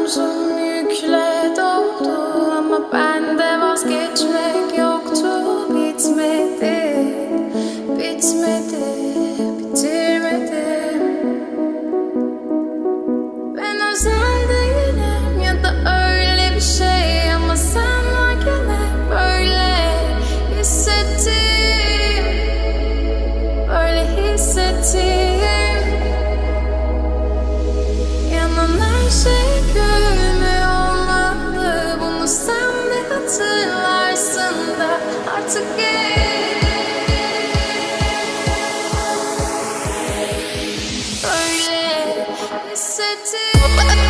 omzum yükle doldu ama bende vazgeçmek yoktu. Bitmedi, bitmedi, bitirmedim. Ben özel değilim ya da öyle bir şey ama sen varken hep böyle hissettim, böyle hissettim. Yanan her şey gülmüyor olmalı, bunu sen de hatırlarsın da artık öyle hissettim.